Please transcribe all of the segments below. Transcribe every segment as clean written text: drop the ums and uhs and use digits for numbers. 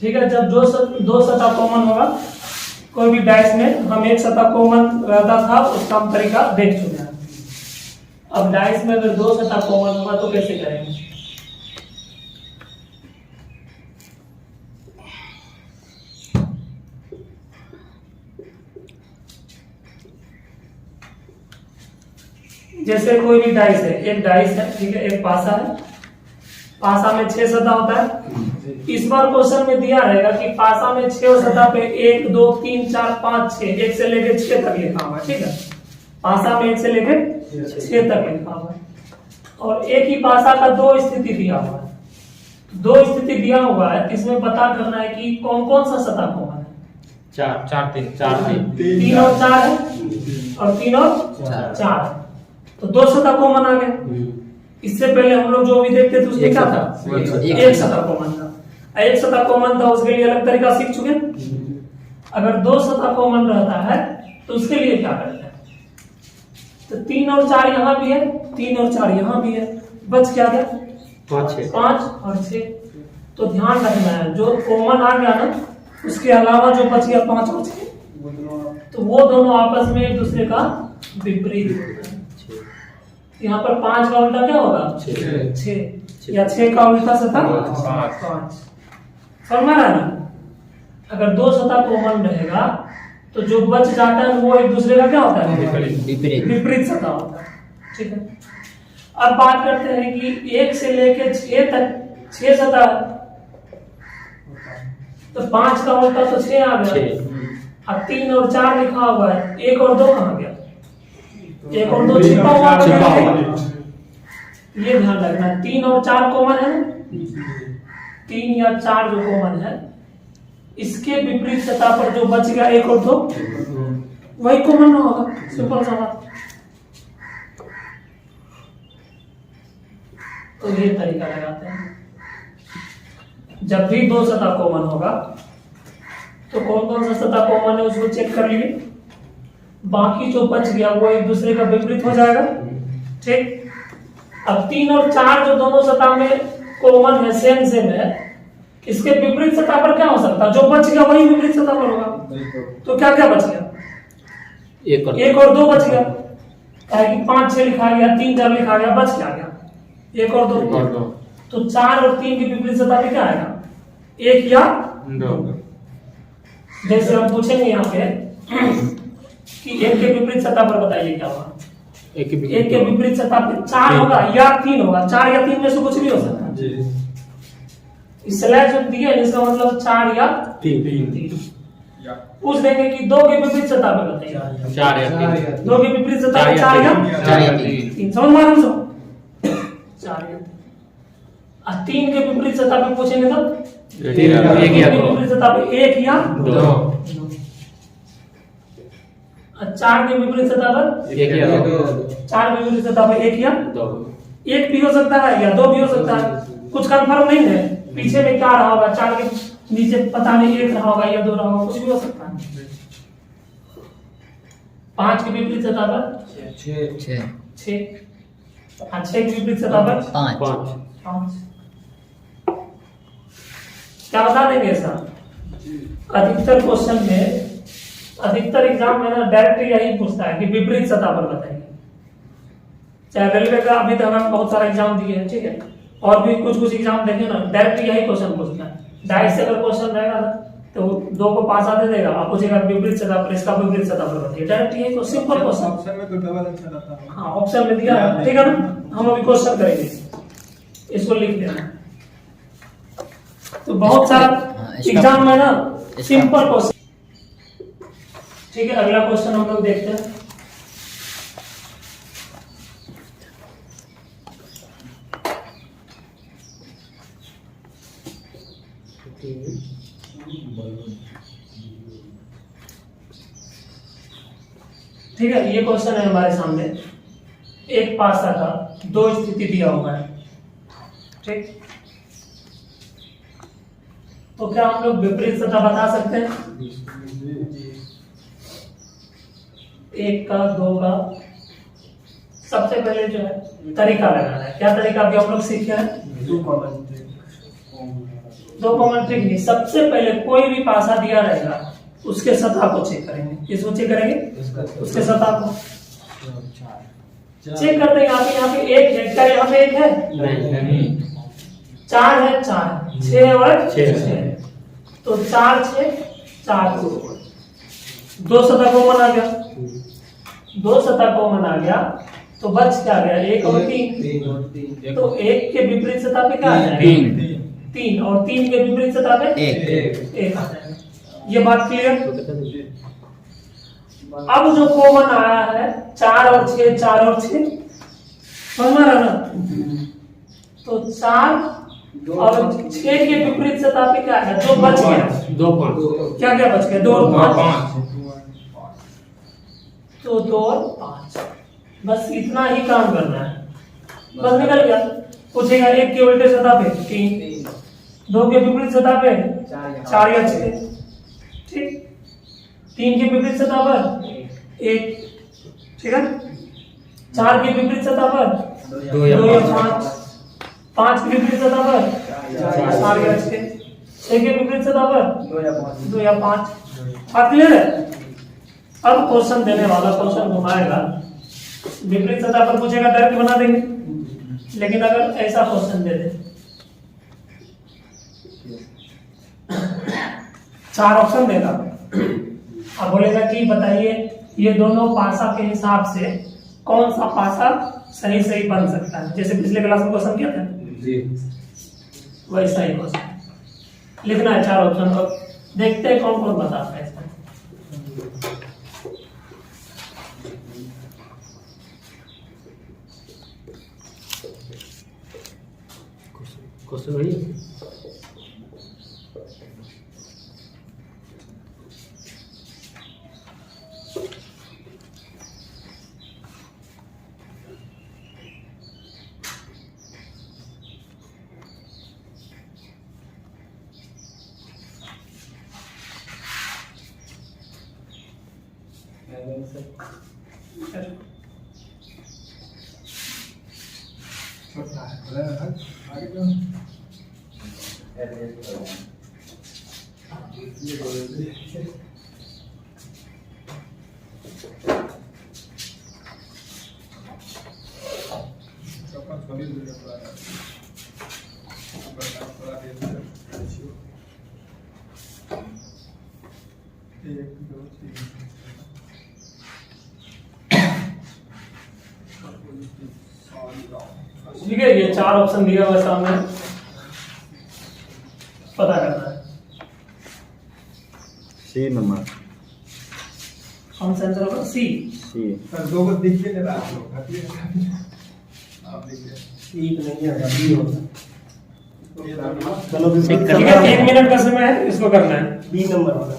ठीक है, जब दो सतह कॉमन होगा कोई भी डाइस में, हम एक सतह कॉमन रहता था उसका हम तरीका देख चुके हैं। अब डाइस में अगर दो सतह कॉमन होगा तो कैसे करेंगे? जैसे कोई भी डाइस है, एक डाइस है, ठीक है, एक पासा है, पासा में 6 सतह होता है। इस बार क्वेश्चन में दिया रहेगा कि पासा में 6 सतह पे 1 2 3 4 5 6, 1 से लेकर 6 तक लिखा हुआ है, ठीक है, पासा में 1 से लेकर 6 तक लिखा हुआ है, और एक ही पासा का 2 स्थिति दिया हुआ है। 2 स्थिति दिया हुआ है, इसमें पता करना है कि कौन कौन सा सतह कॉमन है। 4 3 और 4 है, और 3 और 4, तो 2 सतह कॉमन आ गए। इससे पहले हम लोग जो भी देखते थे उसमें क्या था, एक सतह कॉमन था। एक सतह कॉमन था, उसके लिए अलग तरीका सीख चुके। अगर 2 सतह कॉमन रहता है तो उसके लिए क्या करते हैं? तो 3 और 4 यहाँ भी है, 3 और 4 यहाँ भी है, बच क्या गया? 5 और 6। तो ध्यान रखना है, जो कॉमन आ गया ना उसके अलावा जो बच गया 5 और 6, तो वो दोनों आपस में एक दूसरे का विपरीत होता है। यहाँ पर 5 का उल्टा क्या होगा? 6, या 6 का उल्टा सतह 5। समझ में आ रहा है? अगर 2 सतह कॉमन रहेगा तो जो बच जाता है वो एक दूसरे का क्या होता है? विपरीत सतह होता है, ठीक है। अब बात करते हैं कि 1 से लेकर 6 तक 6 सतह, तो 5 का उल्टा तो 6 आ गया। अब 3 और 4 लिखा हुआ है, 1 और 2 कहाँ गया? 1 और 2 छिपा हुआ है, ये ध्यान रखना। 3 और 4 कॉमन है ना, 3 या 4 जो कॉमन है, इसके विपरीत सतह पर जो बच गया 1 और 2 वही कॉमन होगा। सिंपल सा बात। तो ये तरीका लगाते हैं, जब भी 2 सतह कॉमन होगा तो कौन कौन सा सतह कॉमन है उसको चेक कर लिए, बाकी जो बच गया वो एक दूसरे का विपरीत हो जाएगा, ठीक। अब 3 और 4 जो दोनों सतह में कॉमन है, सेम है, इसके विपरीत सतह पर क्या हो सकता है? जो बच गया वही विपरीत सतह पर होगा। तो क्या क्या बच गया? 1 और 2 बच गया, कि 5 6 लिखा गया, 3 4 लिखा गया, बच क्या गया? 1 और 2। तो 4 और 3 की विपरीत सतह पे क्या आएगा? 1 या 2। जैसे हम पूछेंगे यहाँ पे कि 1 के विपरीत सतह पर बताइए क्या होगा? 1 के विपरीत सतह पे 4 होगा या 3 होगा। 4 या 3 में से कुछ भी हो सकता है। स्लैश जो दिया है इसका मतलब 4 या 3। पूछ देंगे कि 2 के विपरीत सतह पे बताइए। 4 या 3। 2 के विपरीत सतह पे 4 या 3। समझ में आ रहा है? 4 या 3। 3 के विपरीत सतह पे पूछेंगे तो 1 या 2। विपरीत सतह पे 1 या 2। 4 के विपरीत सतह पर 1 या 2। 4 के विपरीत सतह पर 1 या 2। 1 भी हो सकता है या 2 भी हो सकता है, कुछ कंफर्म नहीं है। पीछे में क्या रहा होगा? 4 के नीचे पता नहीं 1 रहा होगा या 2 रहा होगा, कुछ भी हो सकता है। 5 के विपरीत सतह पर 6। 6 के विपरीत सतह पर 5। क्या बता देंगे सर? अधिकतर क्वेश्चन में, अधिकतर एग्जाम में ना डायरेक्ट यही पूछता है कि विपरीत सतह पर बताइए। चाहे रेलवे का अभी तक हम बहुत सारा एग्जाम दिए हैं, ठीक है, और भी कुछ एग्जाम देखे ना, डायरेक्ट यही क्वेश्चन पूछता है। डायरेक्ट से अगर क्वेश्चन रहेगा ना तो 2 को पासा दे देगा, आप पूछेगा विपरीत सतह पर, इसका विपरीत सतह पर बताइए। डायरेक्ट यही तो सिंपल क्वेश्चन। ऑप्शन में तो डबल अच्छा रहता है। हाँ, ऑप्शन में दिया है, ठीक है ना। हम अभी क्वेश्चन करेंगे, इसको लिख देना। तो बहुत सारा एग्जाम में ना सिंपल क्वेश्चन, ठीक है। अगला क्वेश्चन हम लोग देखते हैं। ठीक है, ये क्वेश्चन है हमारे सामने। एक पासा का 2 स्थिति दिया हुआ है, ठीक। तो क्या हम लोग विपरीत सतह बता सकते हैं? 1 का 2 का सबसे पहले जो है तरीका लगाना है। क्या तरीका अभी हम लोग सीखे हैं? दो कॉमन ट्रिक नहीं, सबसे पहले कोई भी पासा दिया रहेगा उसके सतह को चेक करेंगे। किसको चेक करेंगे? उसके सतह को चेक करते हैं। यहाँ पे एक है, क्या यहाँ पे एक है? नहीं। 4 है, 4 6 और 6 तो 4 6 4 दो सतह कॉमन आ गया, दो सतह कॉमन आ गया तो बच क्या गया? 1 और 3। तो 1 के विपरीत सतह पे क्या आ जाएगा? 3 और 3 के विपरीत सतह पे 1 आ जाएगा। ये बात क्लियर? अब जो कॉमन आया है 4 और 6 4 और 6 समझ में आ रहा ना? तो 4 और 6 के विपरीत सतह पे क्या है? जो बच गया 2 5 क्या क्या बच गया? 2 और 5 तो 2 और 5 बस इतना ही काम करना है, बस निकल गया। पूछेगा 1 के उल्टे सतह पे 3, 2 के विपरीत सतह पे 4 या 6, ठीक। 3 के विपरीत सतह पर 1, ठीक है। 4 के विपरीत सतह पर 2 या 5, 5 के विपरीत सतह पर 4 या 6, 6 के विपरीत सतह पर 2 या 5। बात क्लियर है? अब क्वेश्चन देने वाला क्वेश्चन घुमाएगा, विपरीत सतह पर पूछेगा डायरेक्ट बना देंगे, लेकिन अगर ऐसा क्वेश्चन दे दे 4 ऑप्शन देगा, अब बोलेगा कि बताइए ये दोनों पासा के हिसाब से कौन सा पासा सही सही बन सकता है। जैसे पिछले क्लास में क्वेश्चन किया था वैसा ही क्वेश्चन लिखना है 4 ऑप्शन को, देखते हैं कौन कौन बताता है इसमें। क्वेश्चन वही छोटा है, बड़ा है, आगे जाओ। ठीक है, ये 4 ऑप्शन दिया हुआ सामने, पता करना है। सी नंबर कौन सा आंसर होगा? सी। सर 2 को दिख के नहीं रहा आप लोग, आप देखिए सी नहीं है, बी होगा। चलो ठीक है, 1 मिनट का समय है, इसको करना है। बी नंबर होगा।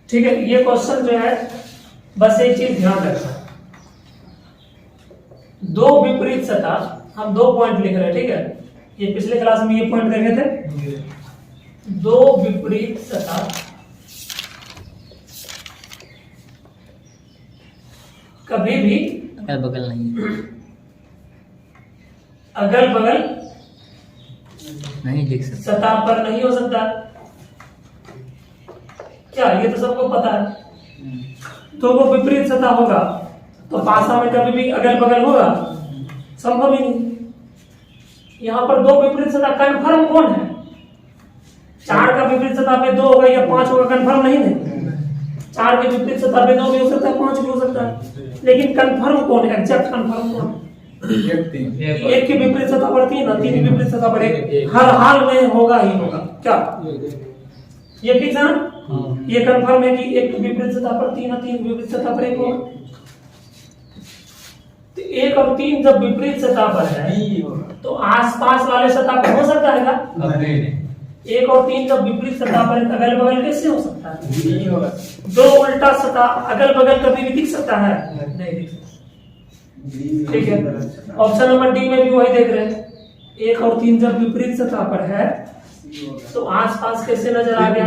ठीक है, ये क्वेश्चन जो है बस एक चीज ध्यान रखना, 2 विपरीत सतह, हम 2 पॉइंट लिख रहे हैं, ठीक है। ये पिछले क्लास में ये पॉइंट देखे थे, 2 विपरीत सतह कभी भी अगल बगल नहीं, अगल बगल नहीं लिख सकते। सतह पर नहीं हो सकता। क्या ये तो सबको पता है। तो वो विपरीत सतह होगा तो पासा में कभी भी अगल बगल होगा? संभव ही नहीं। यहाँ पर 2 विपरीत सतह कंफर्म कौन है? 4 का विपरीत सतह पे 2 होगा या 5 होगा, कंफर्म नहीं है। 4 के विपरीत सतह पे 2 भी हो सकता है, 5 भी हो सकता है, लेकिन कंफर्म कौन है? एग्जैक्ट कंफर्म कौन है? 1 के विपरीत सतह पर 3 और 3 के विपरीत सतह पर 1, हर हाल में होगा ही होगा। क्या ये फिक्स है ना? ये कंफर्म है कि 1 के विपरीत सतह पर 3 और 3 के विपरीत सतह पर 1 होगा। तो 1 और 3 जब विपरीत सतह पर है तो आसपास वाले सतह पर हो सकता है क्या? 1 और 3 जब विपरीत सतह पर अगल बगल कैसे हो सकता है? 2 उल्टा सतह अगल बगल कभी भी दिख सकता है? नहीं दिख सकता। ठीक है, ऑप्शन नंबर डी में भी वही देख रहे हैं, 1 और 3 जब विपरीत सतह पर है तो आसपास कैसे नजर आ गया?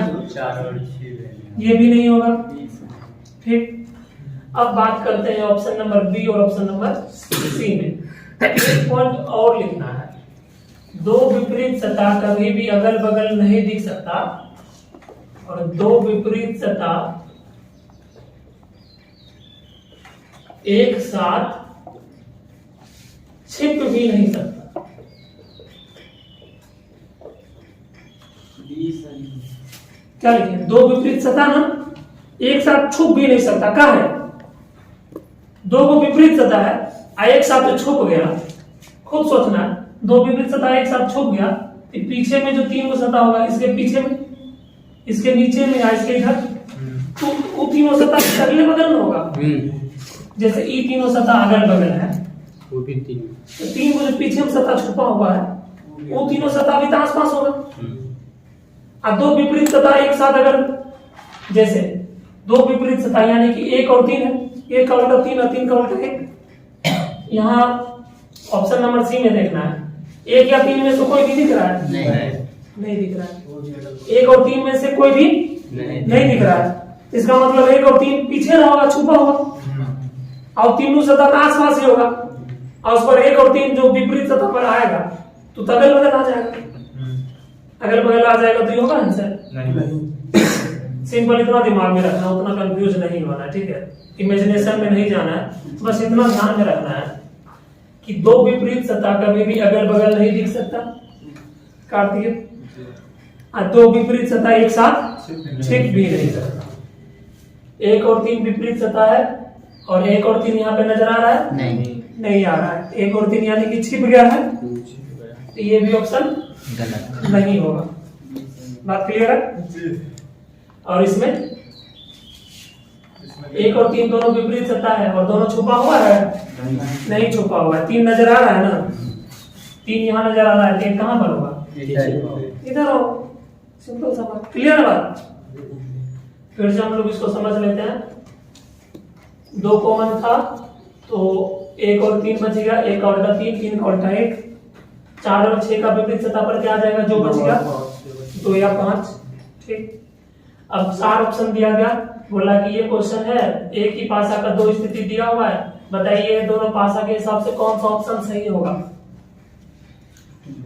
ये भी नहीं होगा। ठीक, अब बात करते हैं ऑप्शन नंबर बी और ऑप्शन नंबर सी में। एक पॉइंट और लिखना है, विपरीत सतह कभी भी अगल बगल नहीं दिख सकता और दो विपरीत सतह एक साथ छिप भी नहीं सकता। क्या लिखे? दो विपरीत सतह ना एक साथ छुप भी नहीं सकता। क्या है? दो को विपरीत सतह है, एक साथ जो छुप गया, खुद सोचना है, दो विपरीत सतह एक साथ छुप गया, पीछे में जो तीन को सतह होगा, इसके पीछे में, इसके नीचे में या इसके इधर, तो वो तीनों सतह अगले बगल में होगा। जैसे ये तीनों सतह अगल बगल है, वो भी तीन, तो तीन को जो पीछे में सतह छुपा हुआ है, वो तीनों सतह भी तो आसपास होगा। और दो विपरीत सतह एक साथ अगर, जैसे दो विपरीत सतह यानी कि एक और तीन है, एक का उल्टा तीन और तीन का उल्टा एक। यहाँ ऑप्शन नंबर सी में देखना है, एक या तीन में से कोई भी दिख रहा है? नहीं दिख रहा है। एक और तीन में से कोई भी नहीं दिख रहा है, इसका मतलब एक और तीन पीछे ना होगा, छुपा होगा, और तीनों सतह आसपास ही होगा, और उस पर एक और तीन जो विपरीत सतह पर आएगा तो अगल बगल आ जाएगा। अगल बगल आ जाएगा तो ये होगा आंसर। सिंपल इतना दिमाग में रखना, उतना कंफ्यूज नहीं होना, ठीक है? इमेजिनेशन में नहीं जाना है, बस इतना ध्यान में रखना है कि दो विपरीत सतह कभी भी अगल बगल नहीं दिख सकता, कार्तिक, और दो विपरीत सतह एक साथ छिप भी नहीं सकता। एक और तीन विपरीत सतह है और एक और तीन यहाँ पे नजर आ रहा है? नहीं आ रहा है। एक और तीन यानी कि छिप गया है, तो ये भी ऑप्शन गलत नहीं होगा। बात क्लियर है? और इसमें एक और तीन दोनों विपरीत सतह है और दोनों छुपा हुआ है? नहीं छुपा हुआ है। तीन नजर आ रहा है ना, तीन यहाँ नजर आ रहा है, तीन कहाँ पर होगा? इधर हो। सिंपल सा बात, क्लियर है बात? फिर से हम लोग इसको समझ लेते हैं। दो कॉमन था तो एक और तीन बच गया, एक का उल्टा तीन, तीन का उल्टा एक, चार और छह का विपरीत सतह पर क्या आ जाएगा जो बच गया? दो या पांच, ठीक। अब चार ऑप्शन दिया गया, बोला कि ये क्वेश्चन है, एक ही पासा का दो स्थिति दिया हुआ है, बताइए दोनों पासा के हिसाब से कौन सा ऑप्शन सही होगा?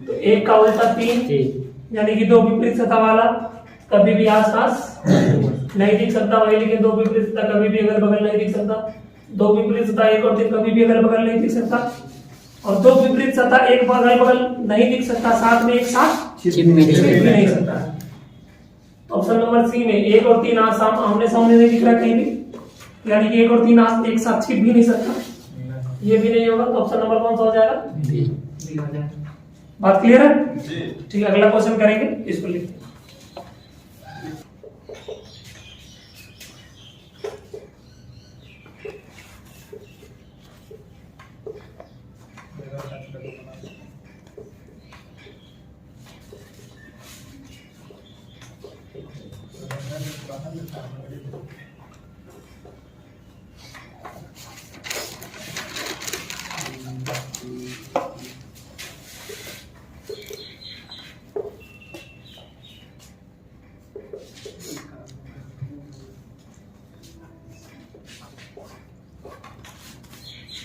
तो एक का उल्टा तीन यानी कि दो विपरीत सतह वाला कभी भी आसपास नहीं दिख सकता, वही लेकिन दो विपरीत सतह कभी भी अगल बगल नहीं दिख सकता। दो विपरीत सतह एक और तीन कभी भी अगल बगल नहीं दिख सकता, और दो विपरीत सतह एक अगल बगल नहीं दिख सकता, साथ में एक साथ छिप भी नहीं सकता। ऑप्शन नंबर सी में एक और तीन आमने सामने नहीं दिख रहा कहीं भी, यानी कि एक और तीन एक साथ छिप भी नहीं सकता, ये भी नहीं होगा। तो ऑप्शन नंबर कौन सा हो जाएगा? बी हो जाएगा। बात क्लियर है? ठीक है, अगला क्वेश्चन करेंगे, इसको लिखिए।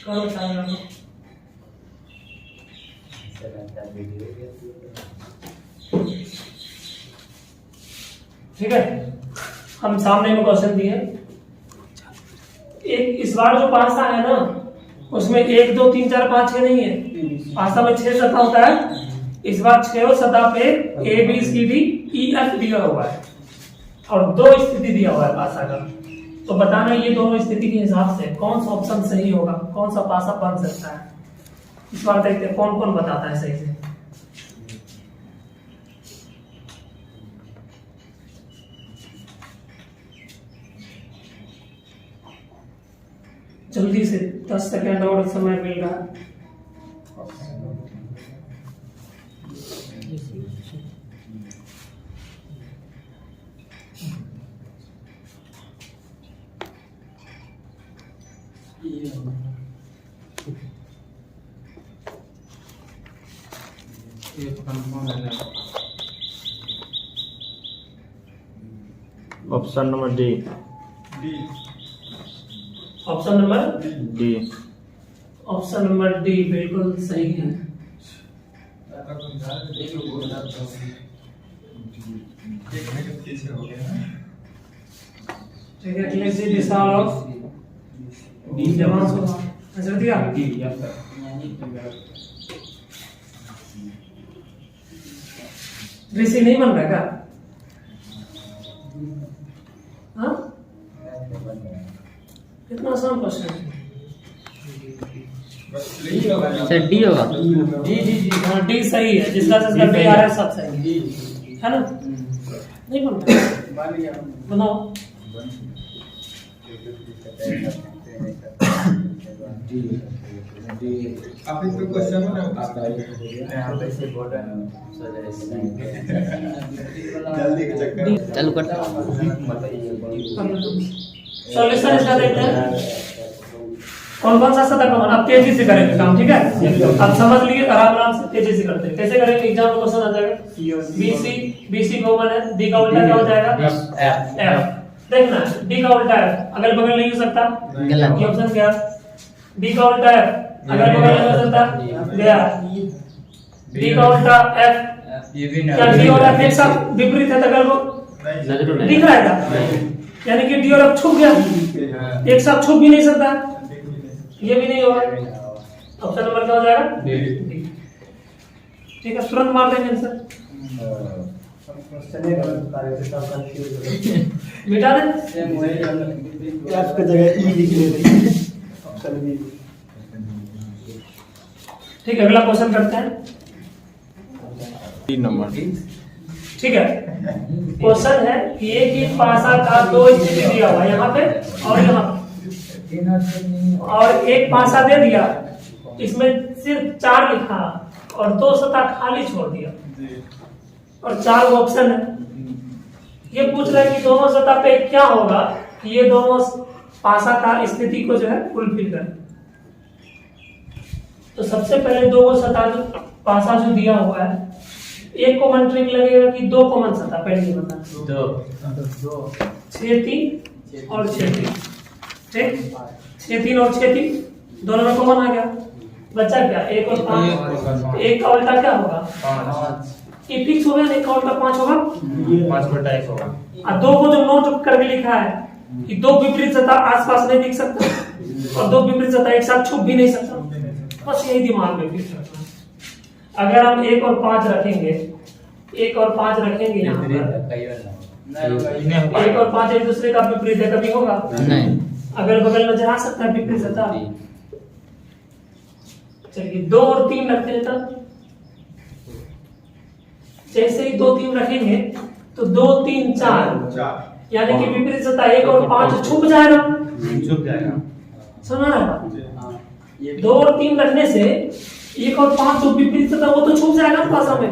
करो टाइम लगो। ठीक है, हम सामने में क्वेश्चन दिए। एक इस बार जो पासा है ना, उसमें एक दो तीन चार पांच छह नहीं है, पासा में 6 सतह होता है। इस बार 6 सतह पे A B C D E F दिया हुआ है और 2 स्थिति दिया हुआ है पासा का। तो बताना ये दोनों स्थिति के हिसाब से कौन सा ऑप्शन सही होगा, कौन सा पासा बन सकता है। इस बार देखते हैं कौन कौन बताता है सही से। जल्दी से 10 सेकंड और समय मिल रहा है। Option number D. Option number D. Option number D बिल्कुल सही है। पीछे हो गया ना। ठीक है, क्लियर सी विशाल ऑफ देवांश होगा आंसर दिया। ऋषि नहीं बन रहा क्या? हाँ, कितना आसान क्वेश्चन है। सर डी होगा। जी हाँ, डी सही है। जिसका जिसका डी आ रहा है सब सही है ना? नहीं बन रहा, बनाओ। आपने तो क्वेश्चन में जल्दी के चक्कर चालू कर। सॉल्यूशन इसका देखते हैं। कौन कौन सा शतक कॉमन? अब तेजी से करेंगे काम, ठीक है? अब समझ लिए, आराम से तेजी से करते हैं। कैसे करेंगे? एग्जाम में क्वेश्चन आ जाएगा। बीसी कॉमन है, डी का उल्टा क्या हो जाएगा? एफ। देखना, डी का उल्टा एफ अगल बगल नहीं हो सकता, गलत। ये ऑप्शन क्या? डी का उल्टा एफ अगल बगल नहीं हो सकता, गया। डी का उल्टा एफ, क्या डी और एफ एक साथ विपरीत है? अगल दिख रहा है क्या? यानी कि डी और एफ छुप गया, एक साथ छुप भी नहीं सकता, ये भी नहीं होगा। ऑप्शन नंबर क्या हो जाएगा? ठीक है, तुरंत मार देंगे आंसर। मिटा दे, एफ की जगह ई लिख लेते हैं। ठीक है, अगला क्वेश्चन करते हैं। 3 नंबर। ठीक है, क्वेश्चन है कि एक ही पासा का दो स्थिति दिया हुआ है यहाँ पे और यहाँ पे, और एक पासा दे दिया, इसमें सिर्फ 4 लिखा और 2 सतह खाली छोड़ दिया और 4 ऑप्शन है। ये पूछ रहा है कि दोनों सतह पे क्या होगा कि ये दोनों पासा का स्थिति को जो है फुलफिल करें। तो सबसे पहले 2 सतह जो पासा जो दिया हुआ है, एक कॉमन ट्रिक लगेगा कि 2 कॉमन सतह। पहले ये बता 6 3 और 6 3, ठीक? 6 3 और 6 3 दोनों में कॉमन आ गया, बचा क्या? 1 और 5। 1 का उल्टा क्या होगा? 5। ये फिक्स हो गया। 1 का उल्टा 5 होगा, 5/1 होगा। और 2 को जो नोट करके लिखा है कि 2 विपरीत सतह आसपास नहीं दिख सकता और 2 विपरीत सतह एक साथ छुप भी नहीं सकता। बस यही दिमाग में फिक्स रखना। अगर हम 1 और 5 रखेंगे, 1 और 5 रखेंगे यहाँ पर, 1 और 5 एक दूसरे का विपरीत है, कभी होगा नहीं। अगल बगल नजर आ सकता है विपरीत सतह। चलिए 2 और 3 रखते हैं तब। जैसे ही 2 3 रखेंगे तो 2 3 4, यानी कि विपरीत सतह 1 और 5 छुप जाएगा। सुना ना? 2 और 3 रखने से 1 और 5 जो विपरीत सतह वो तो छुप जाएगा ना पासा में।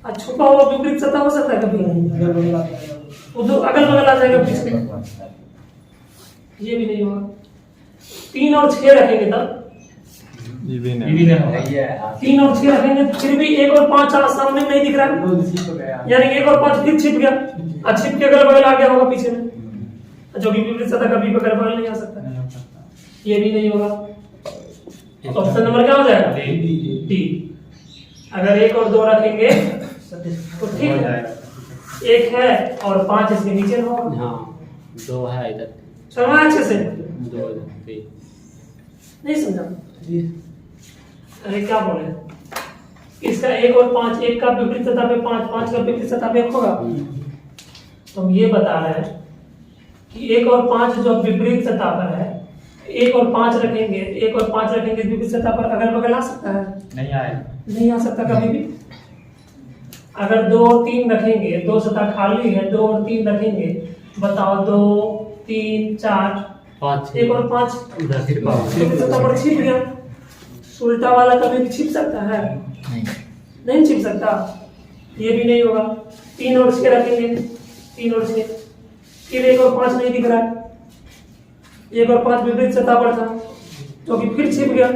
और छुपा हुआ विपरीत सतह हो सकता है कभी, वो तो अगल बगल आ जाएगा पीछे, ये भी नहीं होगा। 3 और 6 रखेंगे तब, 3 और 6 रखेंगे फिर भी 1 और 5 सामने नहीं दिख रहा है, यानी 1 और 5 फिर छिप गया, और छिप के अगल बगल आ गया होगा पीछे में, जो कि विपरीत सतह कभी अगल बगल नहीं आ सकता, ये भी नहीं होगा। ऑप्शन नंबर क्या हो जाएगा? डी। अगर 1 और 2 रखेंगे तो ठीक है, 1 है और 5 इसके नीचे होगा। हाँ 2 है इधर, समझा अच्छे से? 2 नहीं समझा? अरे क्या बोले? इसका 1 और 5, 1 का विपरीत सतह पे 5, 5 का विपरीत सतह पे 1 होगा। तो हम ये बता रहे हैं कि 1 और 5 जो विपरीत सतह पर है, 1 और 5 रखेंगे, 1 और 5 रखेंगे विपरीत सतह पर अगल बगल आ सकता है? नहीं आएगा, नहीं आ सकता कभी भी। अगर 2 और 3 रखेंगे, 2 सतह खाली है, 2 और 3 रखेंगे, बताओ 2 3 4 5, 1 और 5 विपरीत सतह पर छिप गया। उल्टा वाला कभी भी छिप सकता है? नहीं छिप सकता, ये भी नहीं होगा। 3 और 6 रखेंगे, 3 और 6 फिर 1 और 5 नहीं दिख रहा है, 1 और 5 विपरीत सतह पर था तो कि फिर छिप गया।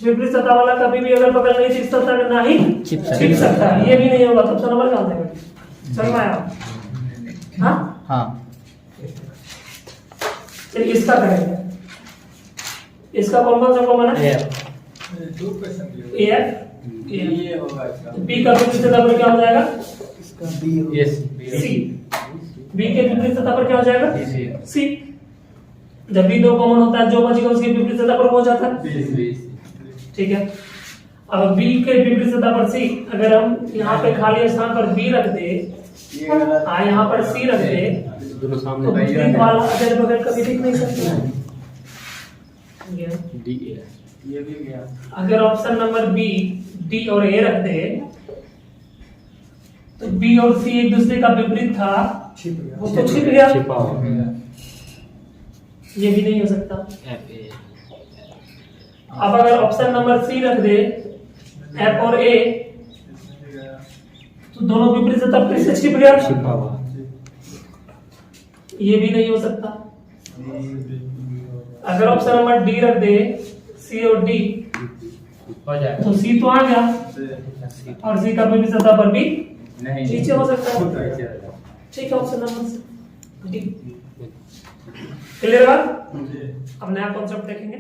विपरीत सतह वाला कभी भी अगल बगल नहीं छिप सकता, ना ही छिप सकता है, ये भी नहीं होगा। तो ऑप्शन नंबर क्या हो जाएगा? समझ में आया? हाँ हाँ। चलिए इसका करेंगे, इसका कौन कौन सा कॉमन है? AF ये होगा इसका। तो P का विपरीत सतह पर क्या हो जाएगा? इसका B होगा। Yes C। B के विपरीत सतह पर क्या हो जाएगा? C। C। जब B दो कॉमन होता है जो बचेगा उसके विपरीत सतह पर हो जाता है। ठीक है। अब B के विपरीत सतह पर C, अगर हम यहाँ पे खाली स्थान पर B रख दे, यहाँ पर C रख दे, दोनों तो सामने विपरीत वाला अगर बगल कभी दिख नहीं सकता। डी ये भी गया। अगर ऑप्शन नंबर बी डी और ए रख दे तो बी और सी एक दूसरे का विपरीत था, छिप गया। वो तो छिप गया। छिपा हुआ ये भी नहीं हो सकता। एफ ए अब अगर ऑप्शन नंबर सी रख दे एफ और ए, तो दोनों विपरीत सतह फिर से छिप गया। छिपा हुआ ये भी नहीं हो सकता। अगर ऑप्शन नंबर डी रख दे सी और डी, हो जाएगा तो सी तो आ गया और सी का विपरीत सतह पर भी नीचे हो सकता है। ठीक है, ऑप्शन नंबर डी। क्लियर बात? अब नया कॉन्सेप्ट देखेंगे।